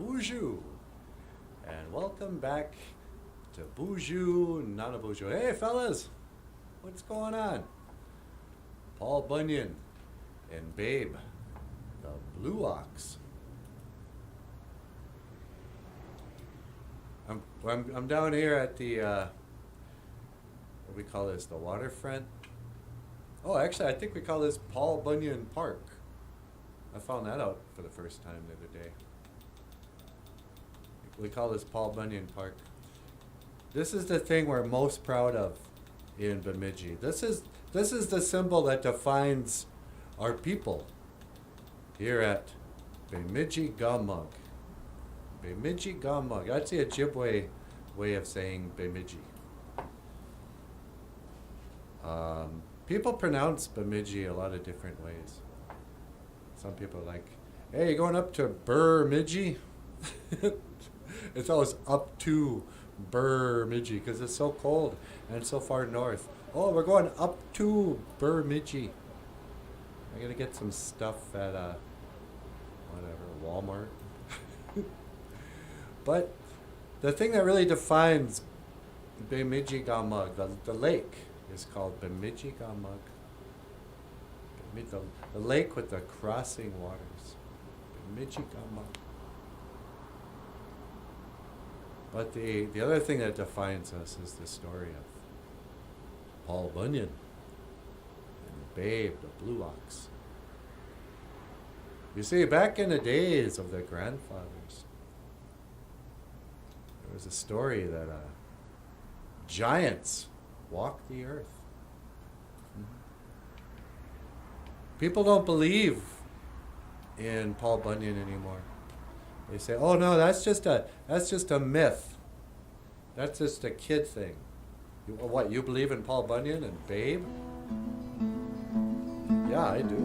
NANABOOZHOO, and welcome back to BUNYAN, NANABOOZHOO. Hey fellas, what's going on? Paul Bunyan and Babe, the Blue Ox. I'm down here at the what do we call this? The waterfront. Oh, actually, I think we call this Paul Bunyan Park. I found that out for the first time the other day. We call this Paul Bunyan Park. This is the thing we're most proud of in Bemidji. This is the symbol that defines our people here at BEMIDJI Gamug. BEMIDJI Gamug. That's the Ojibwe way of saying Bemidji. People pronounce Bemidji a lot of different ways. Some people are like, hey, you going up to Bemidji? It's always up to Bemidji because it's so cold and it's so far north. Oh, we're going up to Bemidji. I gotta get some stuff at Walmart. But the thing that really defines BEMIDJI Gamug, the lake, is called BEMIDJI Gamug. The lake with the crossing waters. BEMIDJI Gamug. But the other thing that defines us is the story of Paul Bunyan and Babe, the Blue Ox. You see, back in the days of their grandfathers, there was a story that giants walked the earth. People don't believe in Paul Bunyan anymore. They say, "Oh no, that's just a myth. That's just a kid thing." What, you believe in Paul Bunyan and Babe? Yeah, I do.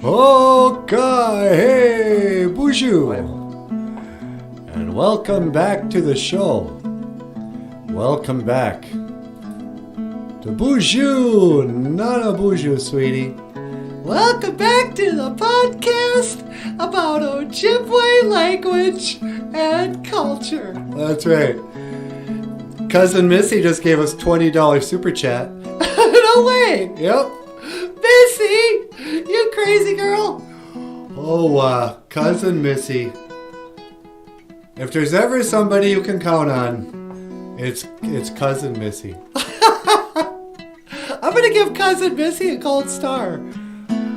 Okay, hey, Boozhoo, and welcome back to the show. Welcome back to BUNYAN, NANABOOZHOO, sweetie. Welcome back to the podcast about Ojibwe language and culture. That's right. Cousin Missy just gave us $20 super chat. No way. Yep. Missy, you crazy girl. Oh, Cousin Missy. If there's ever somebody you can count on, it's Cousin Missy. I'm going to give Cousin Missy a gold star.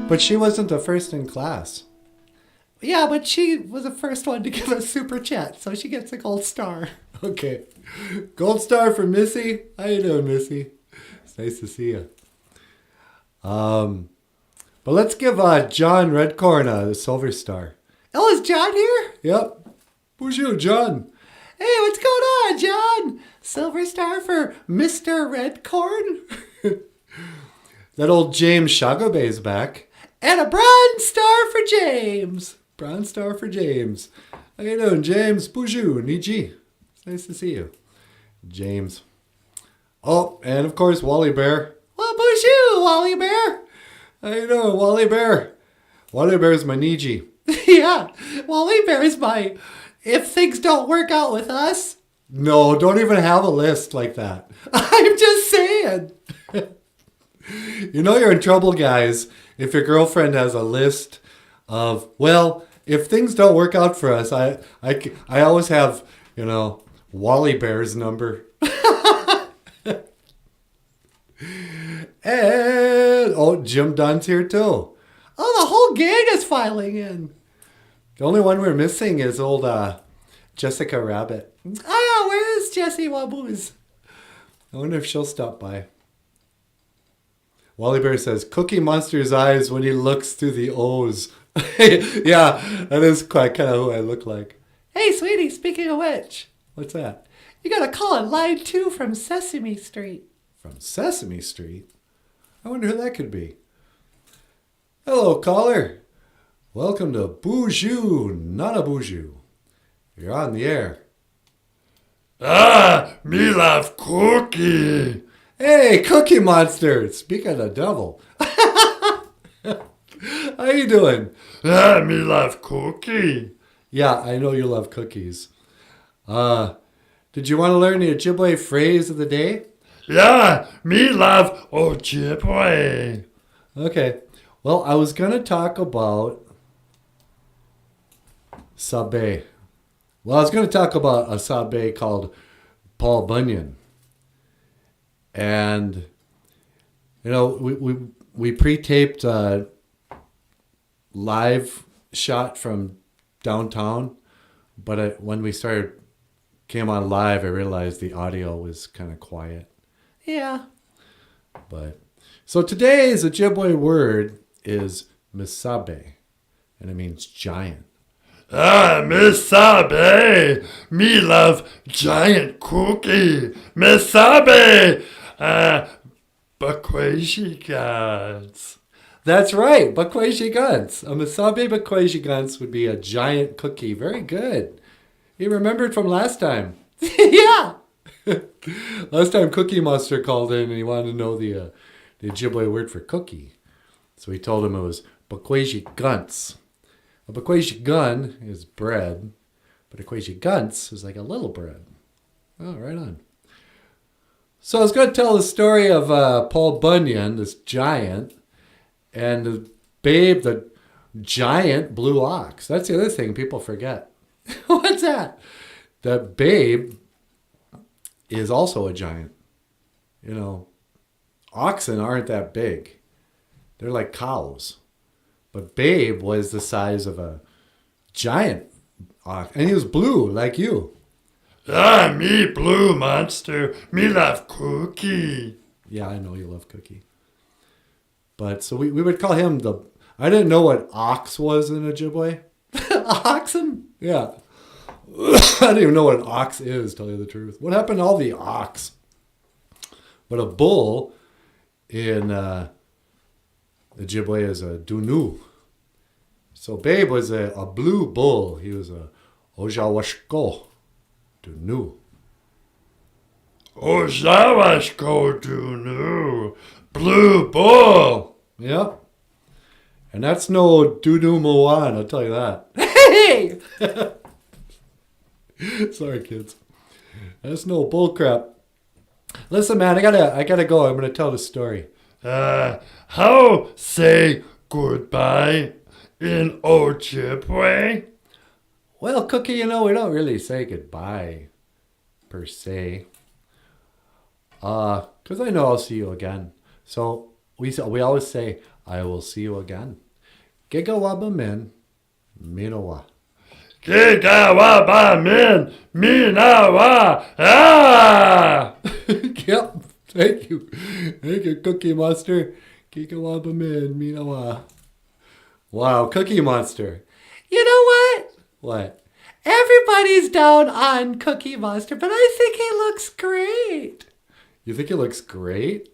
But she wasn't the first in class. Yeah, but she was the first one to give a super chat, so she gets a gold star. Okay. Gold star for Missy. How you doing, Missy? It's nice to see you. But let's give John Redcorn a silver star. Oh, is John here? Yep. Who's you, John? Hey, what's going on, John? Silver star for Mr. Redcorn. That old James Shagobey's back. And a bronze star for James. Bronze star for James. How you doing, James? Boozhoo, Niji. It's nice to see you, James. Oh, and of course, Wally Bear. Well, Boozhoo, Wally Bear. How you doing, Wally Bear? Wally Bear's my Niji. Yeah, Wally Bear's my... If things don't work out with us. No, don't even have a list like that. I'm just saying. You know you're in trouble, guys, if your girlfriend has a list of, well, if things don't work out for us, I always have, Wally Bear's number. And, Jim Dunn's here too. Oh, the whole gang is filing in. The only one we're missing is old Jessica Rabbit. Oh yeah, where is Jessie Waboos? I wonder if she'll stop by. Wally Bear says, Cookie Monster's eyes when he looks through the O's. Yeah, that is quite kind of who I look like. Hey, sweetie, speaking of which. What's that? You got a call at line 2 from Sesame Street. From Sesame Street? I wonder who that could be. Hello, caller. Welcome to BUNYAN, NANABOOZHOO. You're on the air. Me love Cookie. Hey, Cookie Monster. Speak of the devil. How you doing? Me love cookie. Yeah, I know you love cookies. Did you want to learn the Ojibwe phrase of the day? Yeah, me love Ojibwe. Okay. Well, I was going to talk about Sabe. Well, I was going to talk about a Sabe called Paul Bunyan. And, you know, we pre-taped a live shot from downtown. But when we came on live, I realized the audio was kind of quiet. Yeah. But so today's Ojibwe word is misabe, and it means giant. Miss Sabe. Me love giant cookie. Miss Sabe. Bakwashi gods. That's right, bakwashi guns. A misabe bakwashi guns would be a giant cookie. Very good. You remembered from last time. Yeah. Last time Cookie Monster called in and he wanted to know the Ojibwe word for cookie. So he told him it was bakwashi guns. A bakwashi gun is bread, but a bakwashi guns is like a little bread. Oh, right on. So I was going to tell the story of Paul Bunyan, this giant, and the babe, the giant blue ox. That's the other thing people forget. What's that? The babe is also a giant. You know, oxen aren't that big. They're like cows. But babe was the size of a giant ox. And he was blue like you. Me blue monster. Me love cookie. Yeah, I know you love cookie. But so we would call him I didn't know what ox was in Ojibwe. Oxen? Yeah. I don't even know what an ox is, to tell you the truth. What happened to all the ox? But a bull in Ojibwe is a dunu. So babe was a blue bull. He was a ojawashko dunu. Ojawashko dunu. Blue bull. Yep. And that's no dunu moan, I'll tell you that. Hey! Sorry, kids. That's no bull crap. Listen, man, I gotta go. I'm gonna tell the story. How say goodbye in Ojibwe? Well, Cookie, you know, we don't really say goodbye, per se. Because I know I'll see you again. So we always say, I will see you again. Gigawabamin, Minowa. Gigawabamin, Minawa. Ah! Yep. Thank you. Thank you, Cookie Monster. Gigawabamin, Minowa. Wow, Cookie Monster. You know what? What? Everybody's down on Cookie Monster, but I think he looks great. You think he looks great?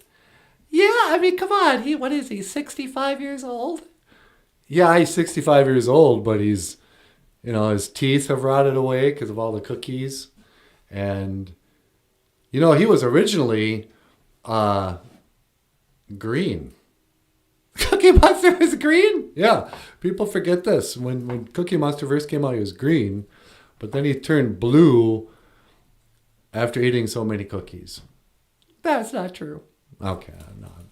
Yeah, I mean, come on. What is he, 65 years old? Yeah, he's 65 years old, but he's, you know, his teeth have rotted away because of all the cookies. And, you know, he was originally green. Cookie Monster was green? Yeah, people forget this. When Cookie Monster first came out, he was green, but then he turned blue after eating so many cookies. That's not true. Okay, I'm not.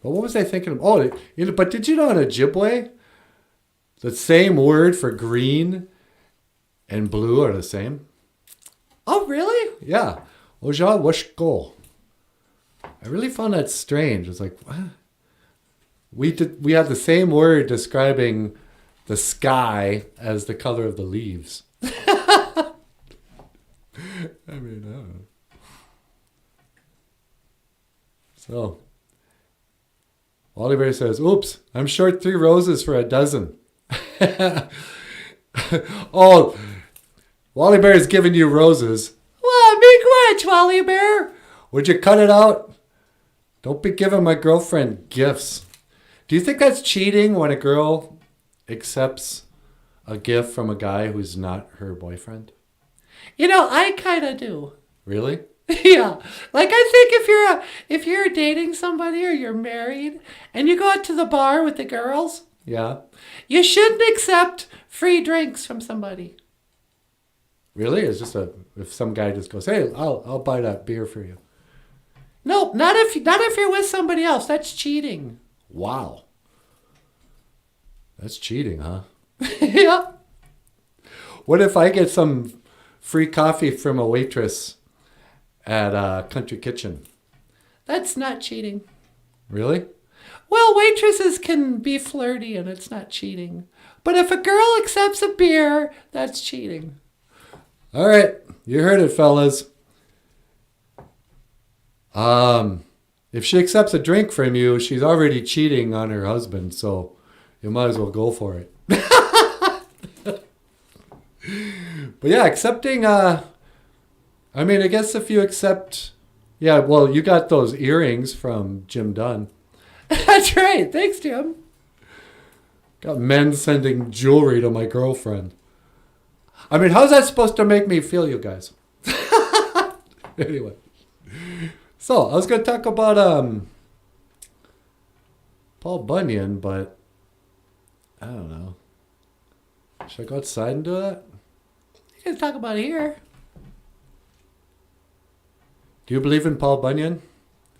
But what was I thinking of? Oh, you know, but did you know in Ojibwe, the same word for green and blue are the same? Oh, really? Yeah. Oja washko. I really found that strange. It's like, what? We have the same word describing the sky as the color of the leaves. I mean, I don't know. So, Wally Bear says, oops, I'm short 3 roses for a dozen. Oh, Wally Bear is giving you roses. Well, big much, Wally Bear. Would you cut it out? Don't be giving my girlfriend gifts. Do you think that's cheating when a girl accepts a gift from a guy who's not her boyfriend? You know, I kind of do. Really? Yeah. Like I think if you're dating somebody or you're married and you go out to the bar with the girls, yeah, you shouldn't accept free drinks from somebody. Really? It's just if some guy just goes, "Hey, I'll buy that beer for you." No, not if you're with somebody else. That's cheating. Wow. That's cheating, huh? Yeah. What if I get some free coffee from a waitress at a country kitchen? That's not cheating. Really? Well, waitresses can be flirty and it's not cheating. But if a girl accepts a beer, that's cheating. All right, you heard it, fellas. If she accepts a drink from you, she's already cheating on her husband, so you might as well go for it. But yeah, accepting, I guess if you accept, yeah, well, you got those earrings from Jim Dunn. That's right. Thanks, Jim. Got men sending jewelry to my girlfriend. I mean, how's that supposed to make me feel, you guys? Anyway. So, I was going to talk about Paul Bunyan, but I don't know. Should I go outside and do that? You can talk about it here. Do you believe in Paul Bunyan?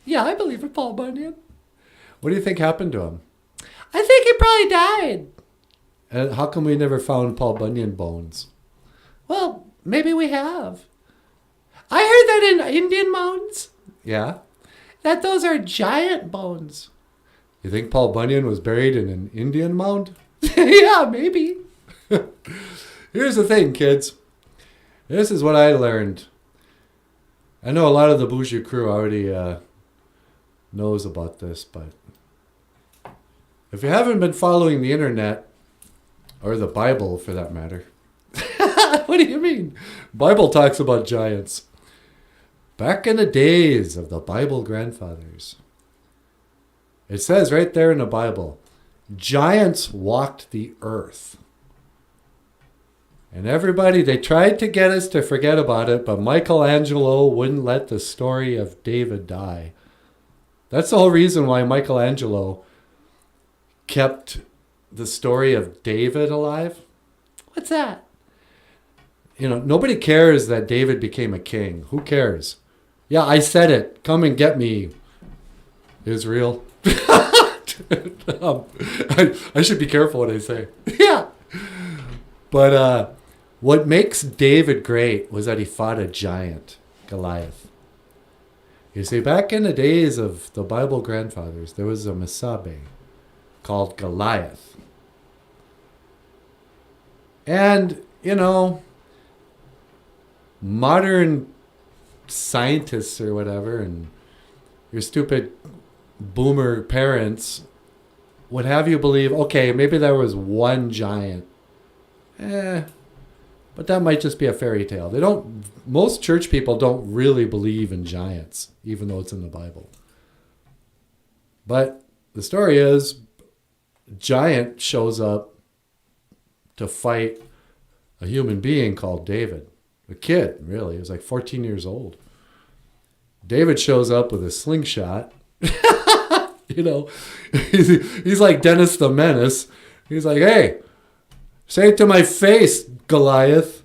Yeah, I believe in Paul Bunyan. What do you think happened to him? I think he probably died. And how come we never found Paul Bunyan bones? Well, maybe we have. I heard that in Indian mounds. Yeah? That those are giant bones. You think Paul Bunyan was buried in an Indian mound? Yeah, maybe. Here's the thing, kids. This is what I learned. I know a lot of the BUNYAN crew already knows about this, but if you haven't been following the internet, or the Bible for that matter. What do you mean? Bible talks about giants. Back in the days of the Bible grandfathers, it says right there in the Bible, giants walked the earth. And everybody, they tried to get us to forget about it, but Michelangelo wouldn't let the story of David die. That's the whole reason why Michelangelo kept the story of David alive. What's that? You know, nobody cares that David became a king. Who cares? Yeah, I said it. Come and get me, Israel. I should be careful what I say. Yeah. But what makes David great was that he fought a giant, Goliath. You see, back in the days of the Bible grandfathers, there was a Masabe called Goliath. And, you know, modern scientists or whatever, and your stupid boomer parents would have you believe, okay, maybe there was one giant. But that might just be a fairy tale. Most church people don't really believe in giants, even though it's in the Bible. But the story is, giant shows up to fight a human being called David. A kid, really. He was like 14 years old. David shows up with a slingshot. You know, he's like Dennis the Menace. He's like, hey, say it to my face, Goliath.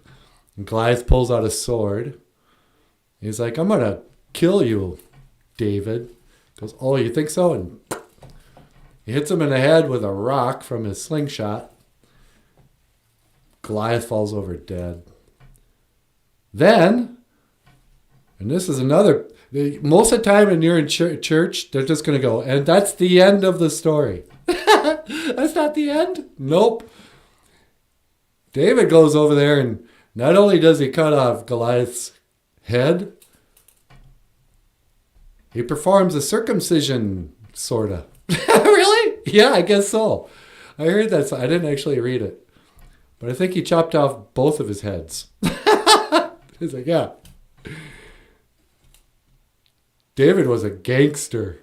And Goliath pulls out a sword. He's like, I'm going to kill you, David. He goes, oh, you think so? And he hits him in the head with a rock from his slingshot. Goliath falls over dead. Then, and this is another, most of the time when you're in church, they're just going to go, and that's the end of the story. That's not the end? Nope. David goes over there, and not only does he cut off Goliath's head, he performs a circumcision, sort of. Really? Yeah, I guess so. I heard that. I didn't actually read it. But I think he chopped off both of his heads. He's like, yeah. David was a gangster.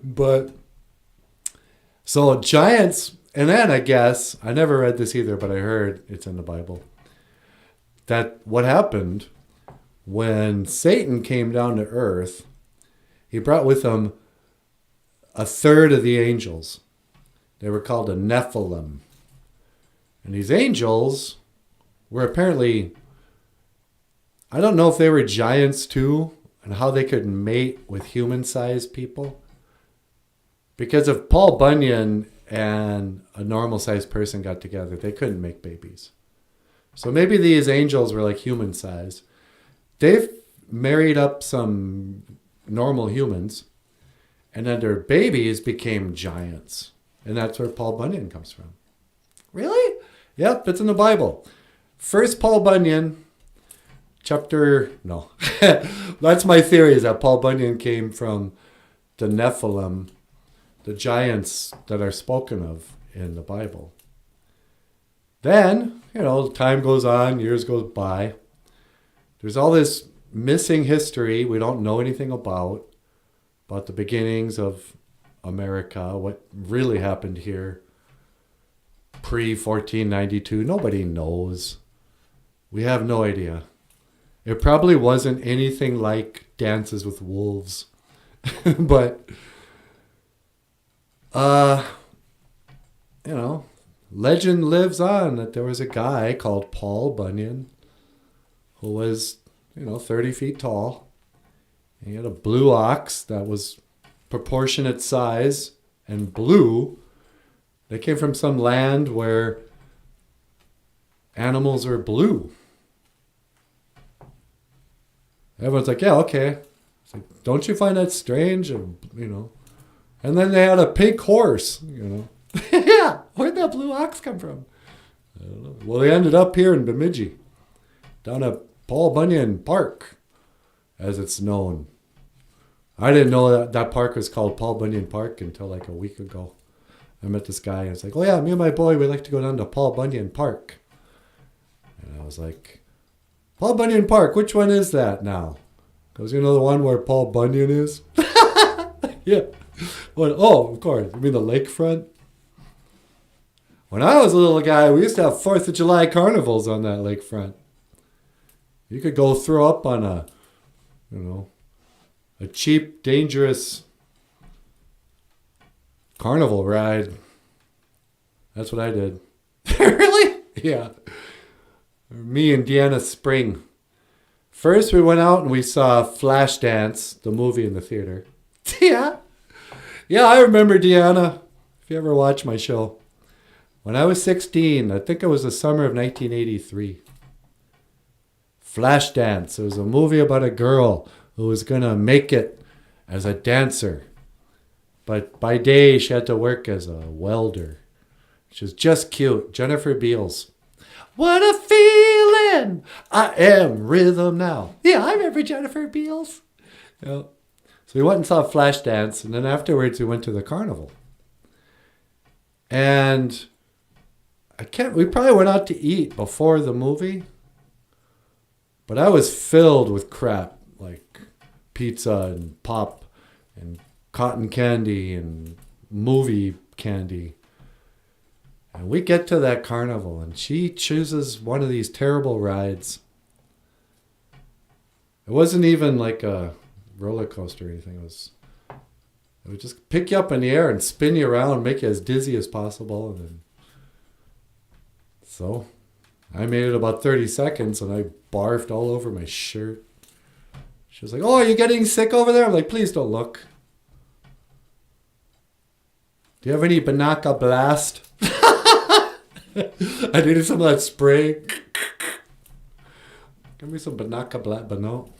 But, so giants, and then I guess, I never read this either, but I heard it's in the Bible. that what happened when Satan came down to earth, he brought with him a third of the angels. They were called the Nephilim. And these angels were apparently, I don't know if they were giants too, and how they could mate with human-sized people. Because if Paul Bunyan and a normal-sized person got together, they couldn't make babies. So maybe these angels were like human-sized. They've married up some normal humans, and then their babies became giants. And that's where Paul Bunyan comes from. Really? Yep, it's in the Bible. First Paul Bunyan, no. That's my theory, is that Paul Bunyan came from the Nephilim, the giants that are spoken of in the Bible. Then, time goes on, years goes by. There's all this missing history we don't know anything about the beginnings of America, what really happened here pre-1492. Nobody knows. We have no idea. It probably wasn't anything like Dances with Wolves. But, legend lives on that there was a guy called Paul Bunyan who was, 30 feet tall. And he had a blue ox that was proportionate size and blue. They came from some land where animals are blue. Everyone's like, yeah, okay. It's like, don't you find that strange? And then they had a pink horse, Yeah, where'd that blue ox come from? I don't know. Well, they ended up here in Bemidji, down at Paul Bunyan Park, as it's known. I didn't know that park was called Paul Bunyan Park until like a week ago. I met this guy and it's like, oh yeah, me and my boy, we like to go down to Paul Bunyan Park. And I was like, Paul Bunyan Park, which one is that now? Because the one where Paul Bunyan is? Yeah. Oh, of course. You mean the lakefront? When I was a little guy, we used to have 4th of July carnivals on that lakefront. You could go throw up on a cheap, dangerous carnival ride. That's what I did. Really? Yeah. Me and Deanna Spring. First, we went out and we saw Flashdance, the movie in the theater. Yeah. Yeah, I remember Deanna, if you ever watch my show. When I was 16, I think it was the summer of 1983. Flashdance. It was a movie about a girl who was going to make it as a dancer. But by day, she had to work as a welder. She was just cute. Jennifer Beals. What a feeling! I am rhythm now. Yeah, I remember Jennifer Beals. Yeah. So we went and saw Flashdance, and then afterwards we went to the carnival. And we probably went out to eat before the movie. But I was filled with crap, like pizza and pop and cotton candy and movie candy. And we get to that carnival and she chooses one of these terrible rides. It wasn't even like a roller coaster or anything. It would just pick you up in the air and spin you around, make you as dizzy as possible. And then, so I made it about 30 seconds and I barfed all over my shirt. She was like, oh, are you getting sick over there? I'm like, please don't look. Do you have any Banaka Blast? I needed some of that spray. Give me some Banaka Blast, but no.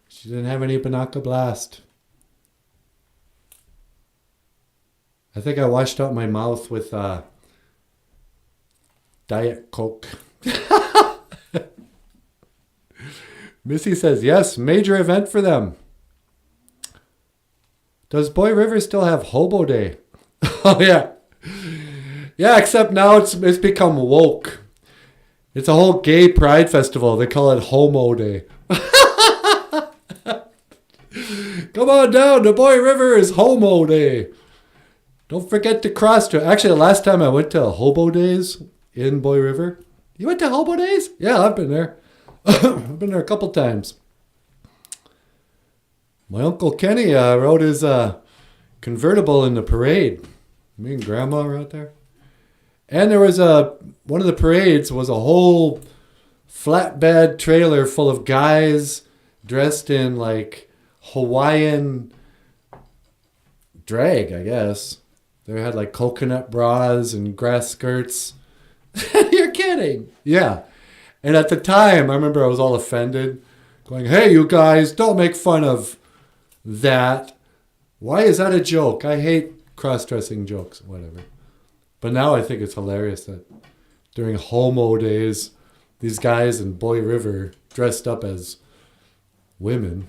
She didn't have any Banaka Blast. I think I washed out my mouth with Diet Coke. Missy says, yes, major event for them. Does Boy River still have Hobo Day? Oh, yeah. Yeah, except now it's become woke. It's a whole gay pride festival. They call it Homo Day. Come on down to Boy River is Homo Day. Don't forget to cross to. Actually, the last time I went to Hobo Days in Boy River, You went to Hobo Days? Yeah, I've been there. I've been there a couple times. My Uncle Kenny rode his convertible in the parade. Me and Grandma were out there. And there was one of the parades was a whole flatbed trailer full of guys dressed in like Hawaiian drag, I guess. They had like coconut bras and grass skirts. You're kidding. Yeah. And at the time, I remember I was all offended, going, hey, you guys, don't make fun of that. Why is that a joke? I hate cross-dressing jokes, whatever. But now I think it's hilarious that during Homo Days, these guys in Boy River dressed up as women.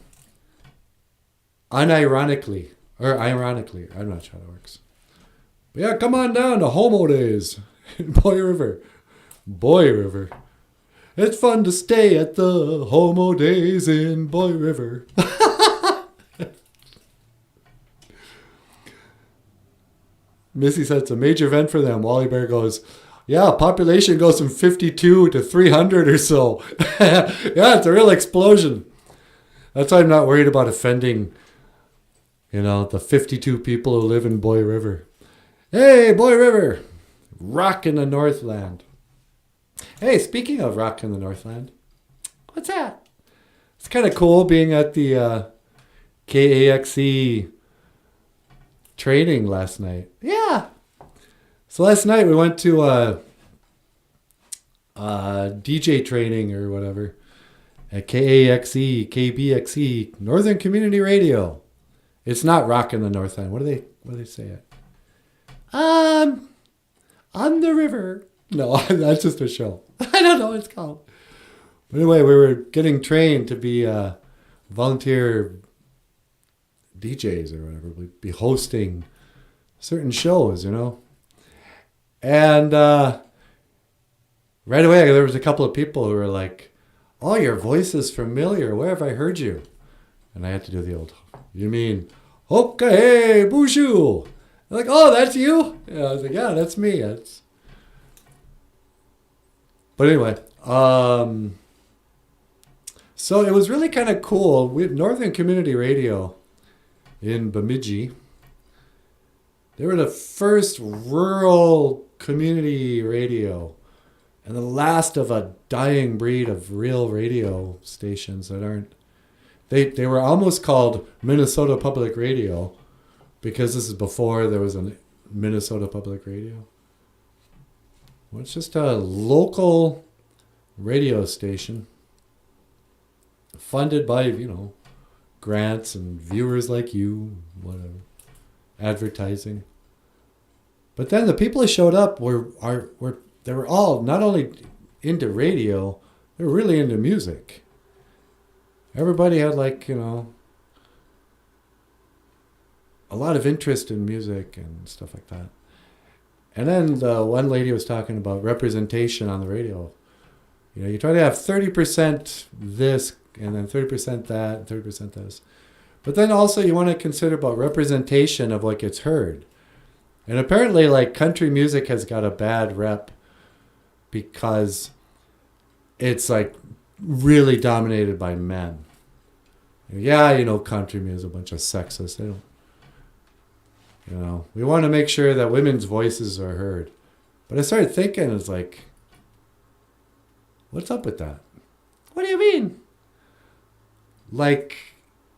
Unironically. Or ironically. I'm not sure how that works. But yeah, come on down to Homo Days in Boy River. Boy River. It's fun to stay at the Homo Days in Boy River. Missy said it's a major event for them. Wally Bear goes, yeah, population goes from 52 to 300 or so. Yeah, it's a real explosion. That's why I'm not worried about offending, the 52 people who live in Boy River. Hey, Boy River. Rock in the Northland. Hey, speaking of rock in the Northland, what's that? It's kind of cool being at the KAXE training last night. Yeah. So last night we went to DJ training or whatever at KAXE, KBXE, Northern Community Radio. It's not Rock in the Northland. What do they say it? On the river. No, that's just a show. I don't know what it's called. But anyway, we were getting trained to be volunteer DJs or whatever. We'd be hosting certain shows, And right away, there was a couple of people who were like, oh, your voice is familiar. Where have I heard you? And I had to do the old, you mean, okay, BUNYAN. They're like, oh, that's you? Yeah, I was like, yeah, that's me. But anyway, so it was really kind of cool. We have Northern Community Radio in BEMIDJI. They were the first rural community radio and the last of a dying breed of real radio stations that aren't. They were almost called Minnesota Public Radio because this is before there was a Minnesota Public Radio. Well, it's just a local radio station funded by, grants and viewers like you, whatever, advertising. But then the people who showed up were all not only into radio, they were really into music. Everybody had a lot of interest in music and stuff like that. And then the one lady was talking about representation on the radio. You try to have 30% this, and then 30% that, and 30% this. But then also you want to consider about representation of what gets heard. And apparently, country music has got a bad rep because it's, really dominated by men. Yeah, country music is a bunch of sexists. They don't. We want to make sure that women's voices are heard. But I started thinking, it's like, what's up with that? What do you mean?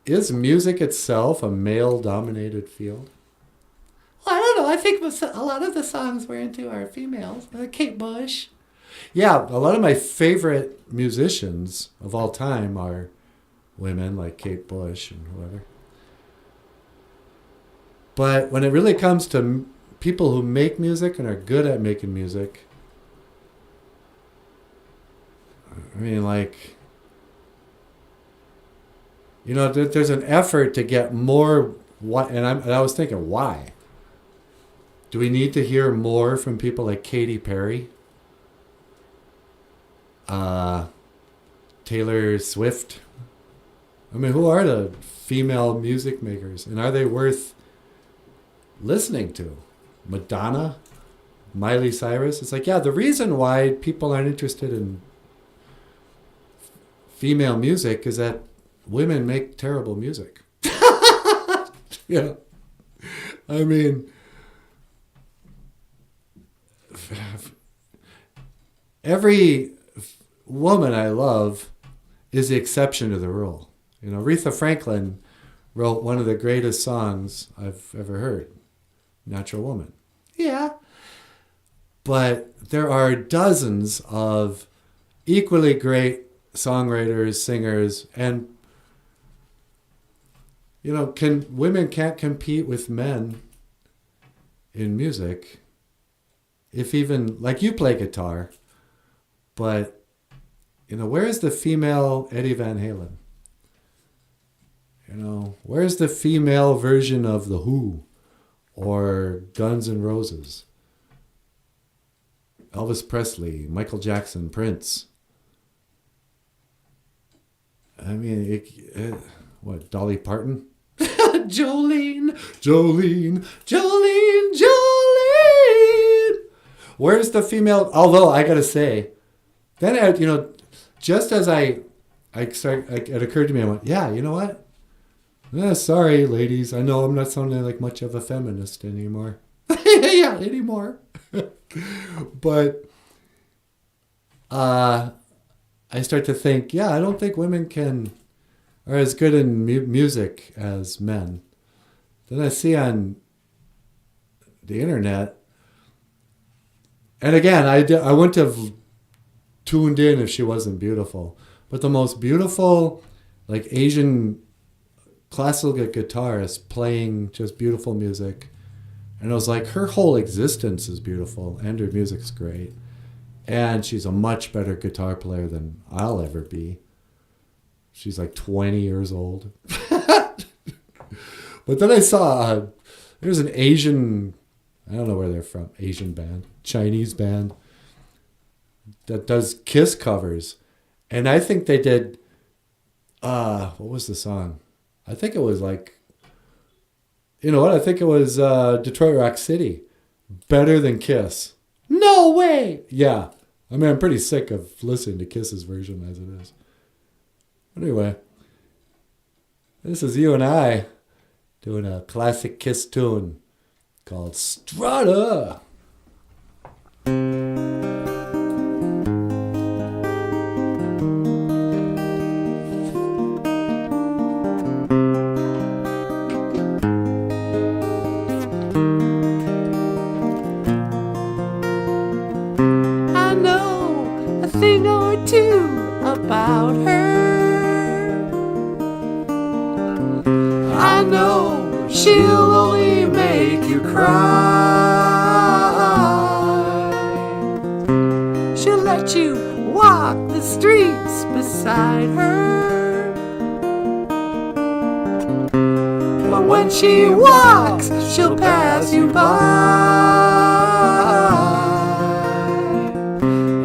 Is music itself a male-dominated field? Well, I don't know. I think a lot of the songs we're into are females. Kate Bush. Yeah, a lot of my favorite musicians of all time are women, like Kate Bush and whoever. But when it really comes to people who make music and are good at making music, there's an effort to get more. And I was thinking, why? Do we need to hear more from people like Katy Perry, Taylor Swift? Who are the female music makers, and are they worth listening to? Madonna, Miley Cyrus. It's like, yeah, the reason why people aren't interested in female music is that women make terrible music. Yeah. I mean, every woman I love is the exception to the rule. You know, Aretha Franklin wrote one of the greatest songs I've ever heard, Natural Woman. Yeah. But there are dozens of equally great songwriters, singers, and you know, women can't compete with men in music. If even, like, you play guitar, but you know, where's the female Eddie Van Halen? You know, where's the female version of The Who or Guns N' Roses? Elvis Presley, Michael Jackson, Prince. I mean, what, Dolly Parton? Jolene, Jolene, Jolene, Jolene. Where's the female? Although I gotta say, then you know, just as it occurred to me, I went, yeah, you know what? Sorry, ladies, I know I'm not sounding like much of a feminist anymore. Yeah, anymore. But I start to think, yeah, I don't think women are as good in music as men. Then I see on the internet, and again, I wouldn't have tuned in if she wasn't beautiful, but the most beautiful, like, Asian classical guitarist playing just beautiful music. And I was like, her whole existence is beautiful, and her music's great. And she's a much better guitar player than I'll ever be. She's like 20 years old. But then I saw, there's an Asian, I don't know where they're from, Asian band, Chinese band, that does Kiss covers. And I think they did, what was the song? I think it was like, you know what? I think it was Detroit Rock City. Better than Kiss. No way! Yeah. I mean, I'm pretty sick of listening to Kiss's version as it is. Anyway, this is you and I doing a classic Kiss tune called Strutter. About her, I know she'll only make you cry. She'll let you walk the streets beside her, but when she walks, she'll pass you by.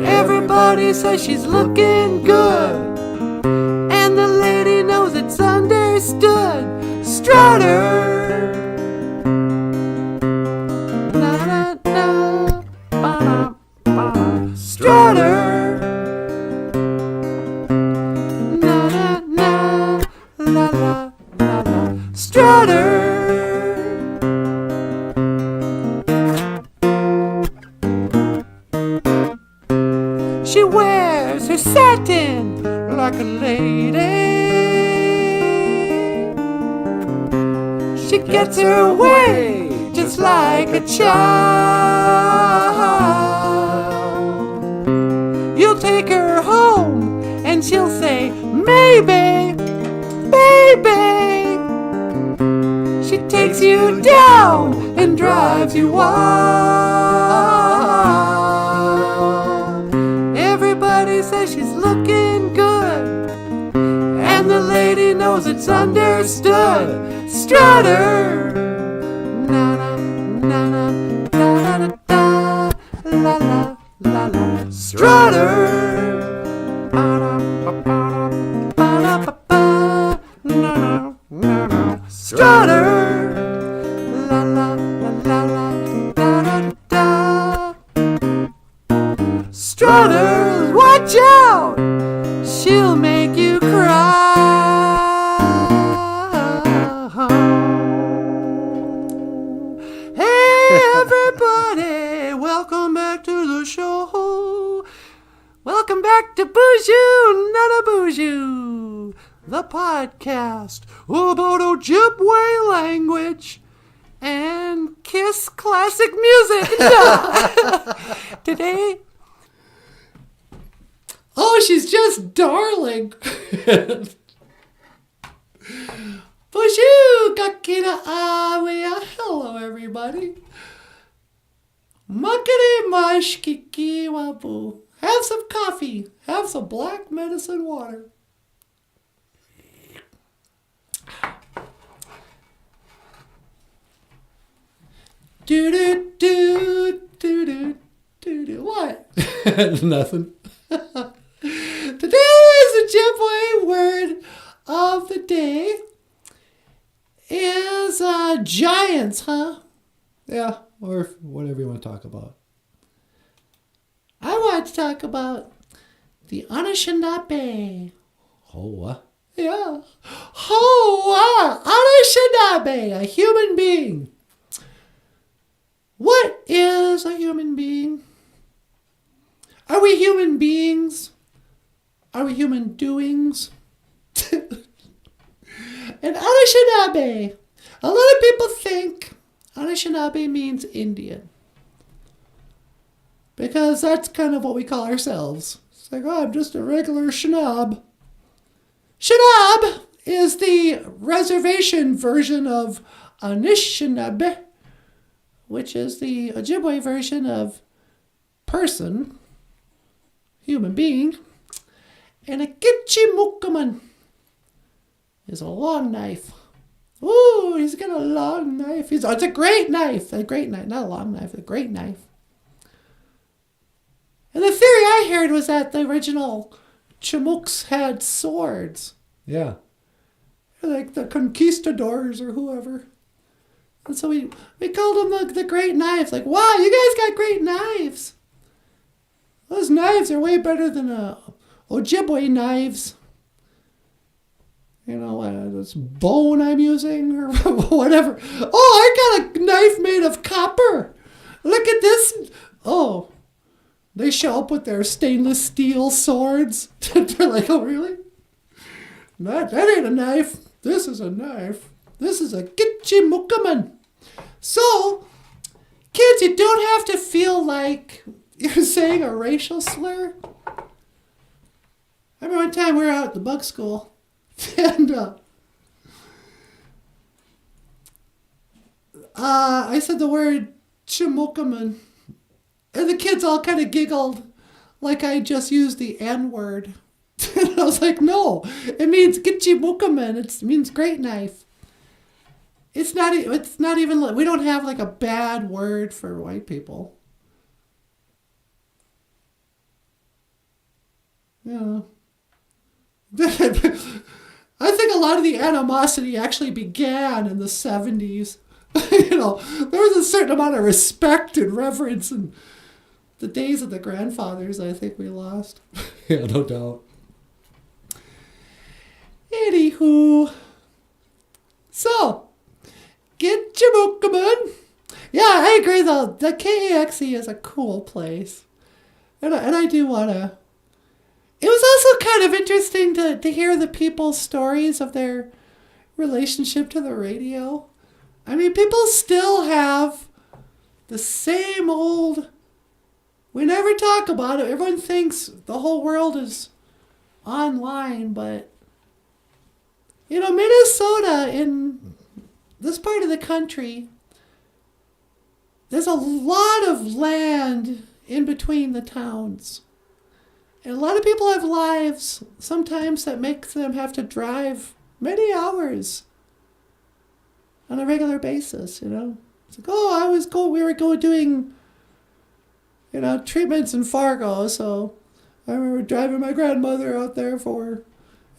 Everybody says she's looking good, and the lady knows it's understood. Strutter, na na na, ba ba. Strutter, na na na, la la la la. Strutter. She wears her satin like a lady. She gets her way just like a child. You'll take her home and she'll say, maybe, baby. She takes you down and drives you wild. Everybody says she's looking good, and the lady knows it's understood. Strutter, na na na na da da da, la la la la. Strutter, ba da ba ba ba ba, na na na na. Strutter, la la la la la, da da da. others, watch out! She'll make you cry. Hey everybody, welcome back to the show. Welcome back to BUNYAN, NANABOOZHOO, the podcast about Ojibwe language and Kiss classic music. Today, Oh, she's just darling. Bonjour, kakina awea. Hello, everybody. Makere mash kiki wabu. Have some coffee. Have some black medicine water. Do do do do do do do. What? Nothing. Today's Ojibwe word of the day is giants, huh? Yeah, or whatever you want to talk about. I want to talk about the Anishinaabe. Oh, what? Yeah. Anishinaabe, a human being. What is a human being? Are we human beings? Are we human doings? And Anishinaabe. A lot of people think Anishinaabe means Indian. Because that's kind of what we call ourselves. It's like, oh, I'm just a regular Shinaab. Shinaab is the reservation version of Anishinaabe, which is the Ojibwe version of person, human being. And a Kitchimukaman is a long knife. Ooh, he's got a long knife. It's a great knife. A great knife. Not a long knife, a great knife. And the theory I heard was that the original Chamuks had swords. Yeah. Like the conquistadors or whoever. And so we called them the great knives. Like, wow, you guys got great knives. Those knives are way better than Ojibwe knives. You know, this bone I'm using or whatever. Oh, I got a knife made of copper. Look at this. Oh, they show up with their stainless steel swords. They're like, oh, really? That ain't a knife. This is a knife. This is a Kitchimukaman. So, kids, you don't have to feel like you're saying a racial slur. I remember one time we were out at the bug school, and I said the word Chimukaman, and the kids all kind of giggled like I just used the N-word. And I was like, no, it means Kitchimukaman. It means great knife. It's not even like, we don't have like a bad word for white people. Yeah. I think a lot of the animosity actually began in the 70s. You know, there was a certain amount of respect and reverence in the days of the grandfathers I think we lost. Yeah, no doubt. Anywho. So, get Chimukaman. Yeah, I agree though. The KAXE is a cool place. And I do want to. It was also kind of interesting to hear the people's stories of their relationship to the radio. I mean, people still have the same old... We never talk about it. Everyone thinks the whole world is online, but... You know, Minnesota, in this part of the country, there's a lot of land in between the towns. And a lot of people have lives sometimes that makes them have to drive many hours on a regular basis, you know. It's like, oh, we were doing, you know, treatments in Fargo, so I remember driving my grandmother out there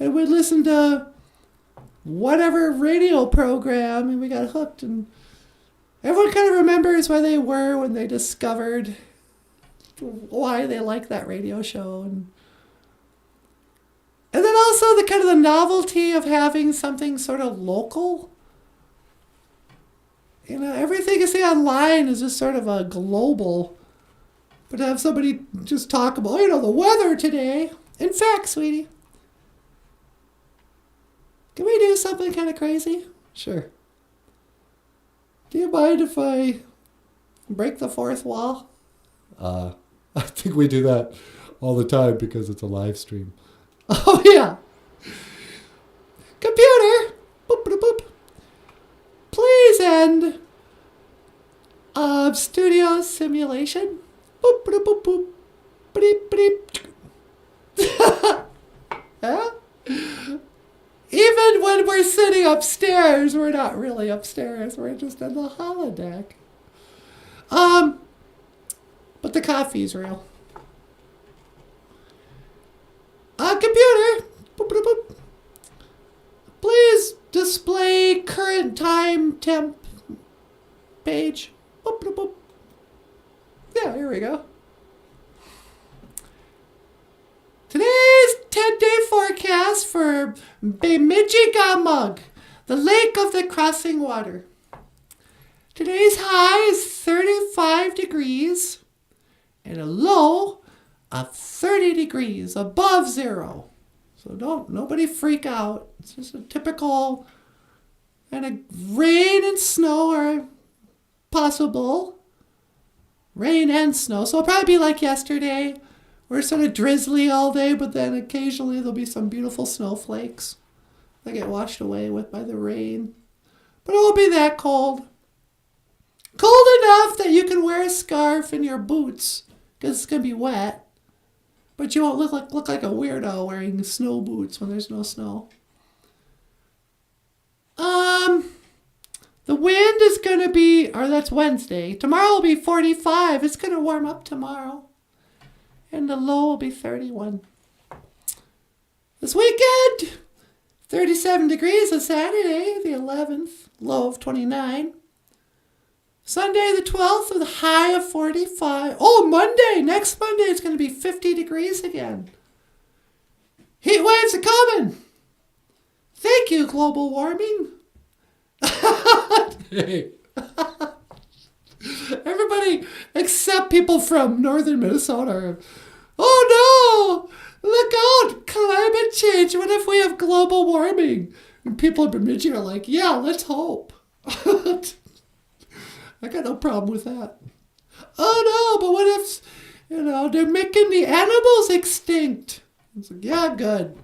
and we'd listen to whatever radio program, and we got hooked, and everyone kind of remembers where they were when they discovered why they like that radio show. And then also the kind of the novelty of having something sort of local. You know, everything you see online is just sort of a global. But to have somebody just talk about, you know, the weather today. In fact, sweetie, can we do something kind of crazy? Sure. Do you mind if I break the fourth wall? I think we do that all the time because it's a live stream. Oh, yeah. Computer, boop, boop, boop. Please end studio simulation. Boop, boop, boop, boop. Beep, beep. Huh? Even when we're sitting upstairs, we're not really upstairs. We're just in the holodeck. But the coffee's real. Computer, boop, boop, boop. Please display current time temp page. Boop, boop, boop. Yeah, here we go. Today's 10-day forecast for BEMIDJI, the lake of the crossing water. Today's high is 35 degrees and a low of 30 degrees above zero. So nobody freak out. It's just a typical kind of rain and snow are possible. Rain and snow. So it'll probably be like yesterday. We're sort of drizzly all day, but then occasionally there'll be some beautiful snowflakes that get washed away by the rain. But it won't be that cold. Cold enough that you can wear a scarf in your boots because it's going to be wet. But you won't look like a weirdo wearing snow boots when there's no snow. The wind is going to be, or that's Wednesday. Tomorrow will be 45. It's going to warm up tomorrow. And the low will be 31. This weekend, 37 degrees on Saturday, the 11th, low of 29. Sunday, the 12th, with a high of 45. Oh, Monday, next Monday, it's going to be 50 degrees again. Heat waves are coming. Thank you, global warming. Hey. Everybody except people from northern Minnesota. Oh no! Look out! Climate change. What if we have global warming? And people in Bemidji are like, yeah, let's hope. I got no problem with that. Oh no, but what if, they're making the animals extinct? It's like, yeah, good.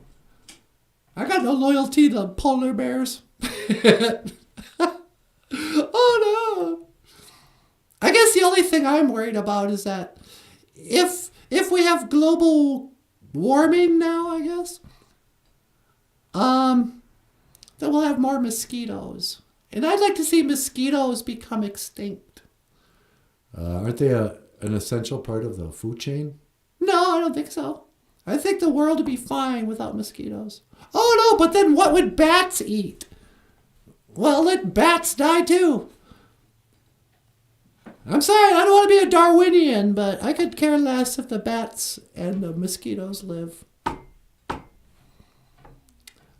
I got no loyalty to polar bears. Oh no. I guess the only thing I'm worried about is that if we have global warming now, I guess, then we'll have more mosquitoes. And I'd like to see mosquitoes become extinct. Aren't they an essential part of the food chain? No, I don't think so. I think the world would be fine without mosquitoes. Oh no, but then what would bats eat? Well, let bats die too. I'm sorry, I don't want to be a Darwinian, but I could care less if the bats and the mosquitoes live.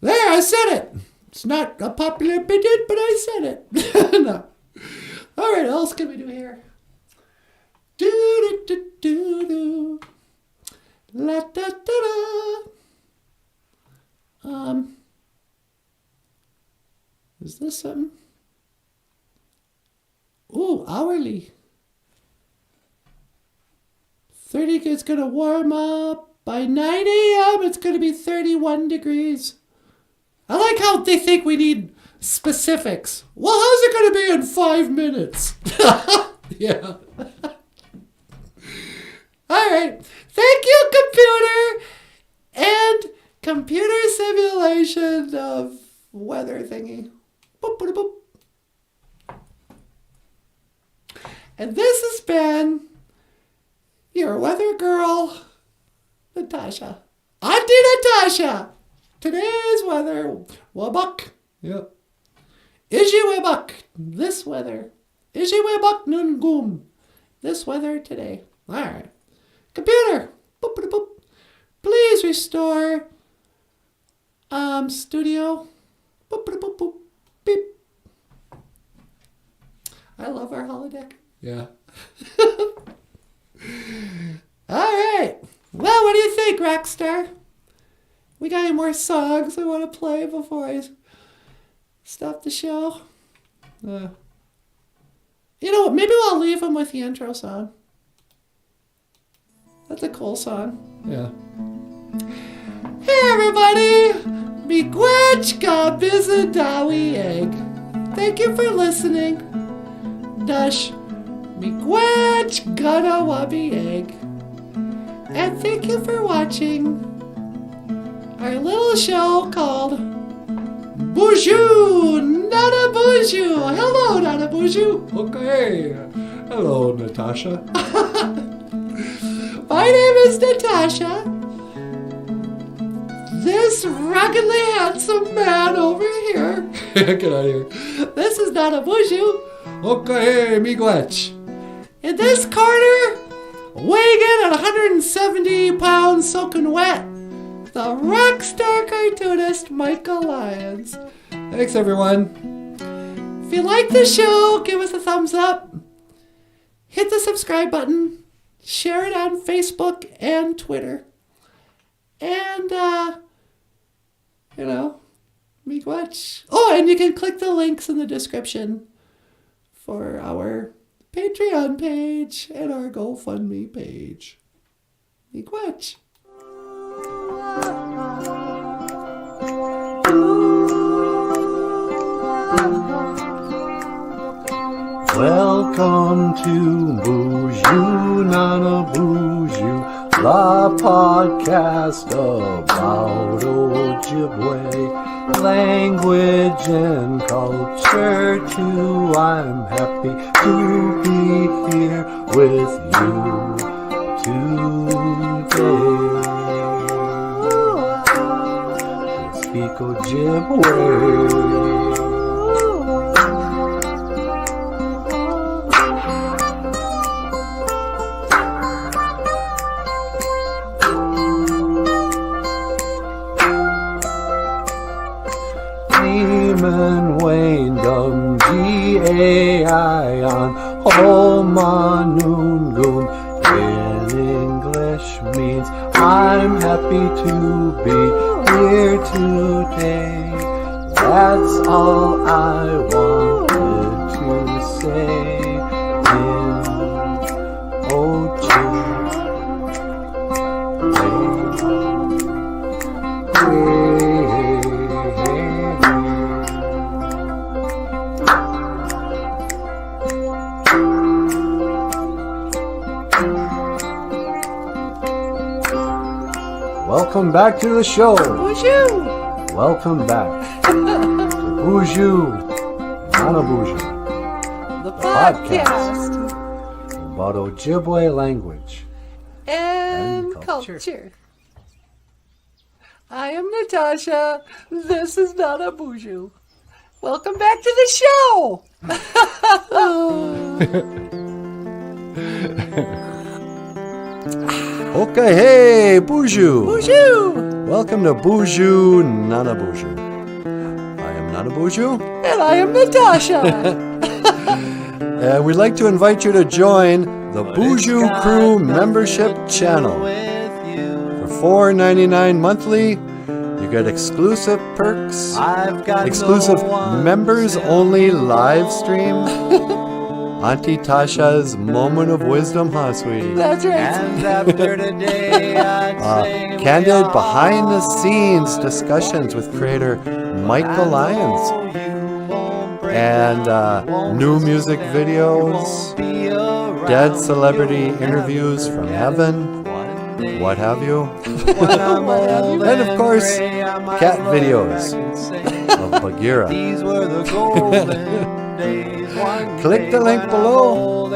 There, I said it. It's not a popular opinion, but I said it. No. All right, what else can we do here? Do-do-do-do-do. La-da-da-da. Is this something? Ooh, hourly. 30, it's going to warm up. By 9 a.m., it's going to be 31 degrees. I like how they think we need specifics. Well, how's it going to be in 5 minutes? Yeah. All right. Thank you, computer. And computer simulation of weather thingy. Boop, boop, boop. And this has been your weather girl, Natasha. Auntie Natasha. Today's weather. Wabak. Yep. Iji wabak. This weather. Iji wabak nungum. This weather today. All right. Computer, boop, boop, boop. Please restore studio. Boop, boop, boop, boop, beep. I love our holodeck. Yeah. All right. Well, what do you think, Rockstar? We got any more songs I want to play before I stop the show? You know what? Maybe we'll leave them with the intro song. That's a cool song. Yeah. Hey, everybody! Miigwech bizidawi egg. Thank you for listening. Dash. Miigwech wabi egg. And thank you for watching our little show called Boozhoo, NANABOOZHOO. Hello, NANABOOZHOO. Okay. Hello, Natasha. My name is Natasha. This ruggedly handsome man over here. Get out of here. This is NANABOOZHOO. Okay, miigwech. In this corner, weighing in at 170 pounds soaking wet, the rock star cartoonist Michael Lyons. Thanks, everyone. If you like the show, give us a thumbs up. Hit the subscribe button. Share it on Facebook and Twitter. And, miigwech. Oh, and you can click the links in the description for our Patreon page and our GoFundMe page. Miigwech. Welcome to Boozhoo, NANABOOZHOO, the podcast about Ojibwe language and culture too. I'm happy to be here with you today. To speak Ojibwe. G-A-I-on Homanungun in English means I'm happy to be here today. That's all I wanted to say in Welcome back to the show. Boozhoo. Welcome back to Boozhoo, NANABOOZHOO, The podcast. about Ojibwe language And culture. I am Natasha. This is NANABOOZHOO. Welcome back to the show. Okay, hey, Boozhoo. Boozhoo. Welcome to Boozhoo, NANABOOZHOO. I am NANABOOZHOO. And I am Natasha. And we'd like to invite you to join the Boozhoo Crew membership channel. For $4.99 monthly, you get exclusive perks, exclusive members-only live stream, Auntie Tasha's moment of wisdom, huh, sweetie? That's right. And after today, Candid behind-the-scenes discussions with creator Michael Lyons. And new music videos, dead celebrity interviews from heaven, what have you. And of course, cat videos of Bagheera. These were the golden days. Click the link below.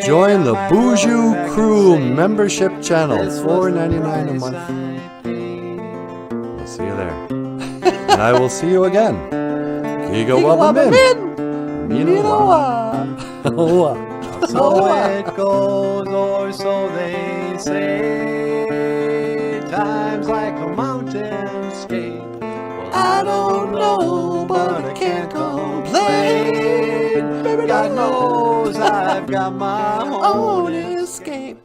Join the Boozhoo Crew membership channel, $4.99 a month. We'll see you there. And I will see you again. Kiga Wabamin. Minawa. So it goes, or so they say. Time's like a mountain skate. Well, I don't know, but I can't complain. God knows I've got my own escape.